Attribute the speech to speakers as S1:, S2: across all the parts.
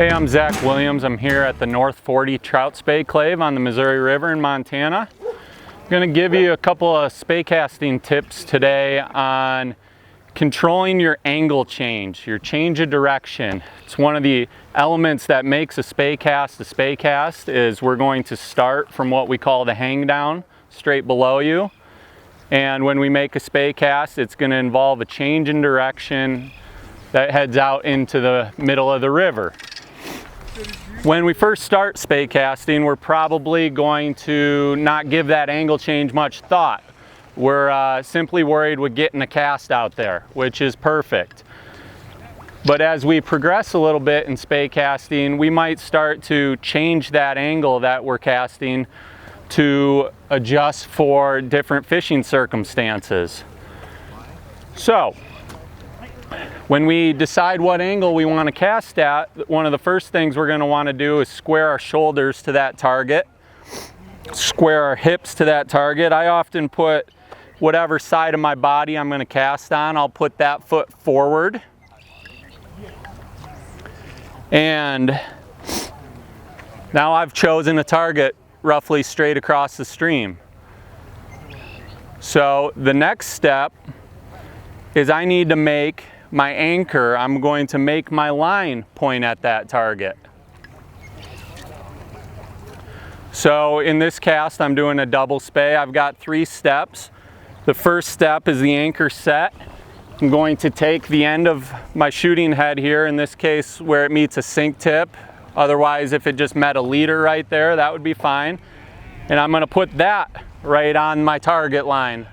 S1: Hey, I'm Zack Williams. I'm here at the North 40 Trout Spey Clave on the Missouri River in Montana. I'm going to give you a couple of spey casting tips today on controlling your angle change, your change of direction. It's one of the elements that makes a spey cast is we're going to start from what we call the hang down, straight below you. And when we make a spey cast, it's going to involve a change in direction that heads out into the middle of the river. When we first start spey casting, we're probably going to not give that angle change much thought. We're simply worried with getting a cast out there, which is perfect. But as we progress a little bit in spey casting, we might start to change that angle that we're casting to adjust for different fishing circumstances. So, when we decide what angle we want to cast at, one of the first things we're going to want to do is square our shoulders to that target, square our hips to that target. I often put whatever side of my body I'm going to cast on, I'll put that foot forward. And now I've chosen a target roughly straight across the stream. So the next step is I need to make my anchor, I'm going to make my line point at that target. So in this cast I'm doing a double spey. I've got 3 steps. The first step is the anchor set. I'm going to take the end of my shooting head here, in this case where it meets a sink tip. Otherwise, if it just met a leader right there, that would be fine. And I'm going to put that right on my target line.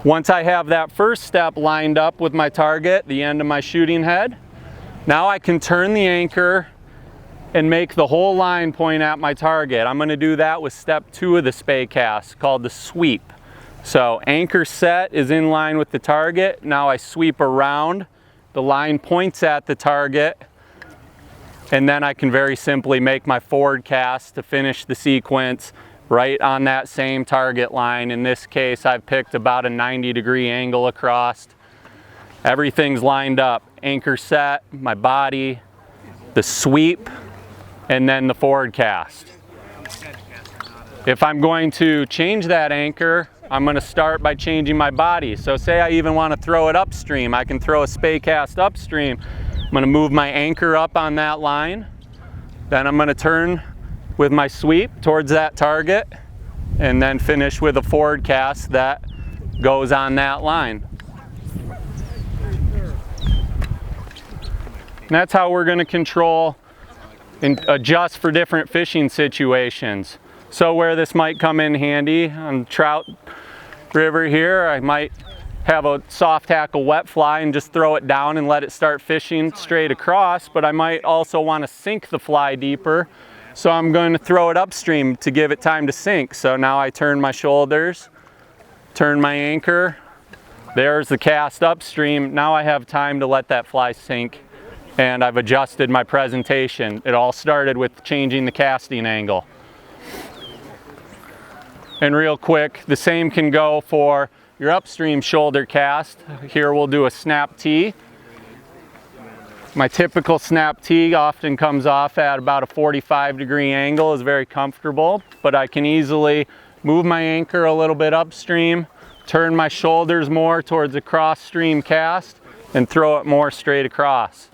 S1: Once I have that first step lined up with my target, the end of my shooting head, now I can turn the anchor and make the whole line point at my target. I'm going to do that with step 2 of the spey cast, called the sweep. So anchor set is in line with the target. Now I sweep around, the line points at the target, and then I can very simply make my forward cast to finish the sequence right on that same target line. In this case, I've picked about a 90-degree angle across. Everything's lined up. Anchor set, my body, the sweep, and then the forward cast. If I'm going to change that anchor, I'm going to start by changing my body. So say I even want to throw it upstream. I can throw a spey cast upstream. I'm going to move my anchor up on that line. Then I'm going to turn with my sweep towards that target and then finish with a forward cast that goes on that line. And that's how we're going to control and adjust for different fishing situations. So where this might come in handy on trout river here, I might have a soft tackle wet fly and just throw it down and let it start fishing straight across, but I might also want to sink the fly deeper. So I'm going to throw it upstream to give it time to sink. So now I turn my shoulders, turn my anchor, there's the cast upstream. Now I have time to let that fly sink, and I've adjusted my presentation. It all started with changing the casting angle. And real quick, the same can go for your upstream shoulder cast. Here we'll do a snap tee. My typical snap tee often comes off at about a 45-degree angle, is very comfortable, but I can easily move my anchor a little bit upstream, turn my shoulders more towards a cross-stream cast, and throw it more straight across.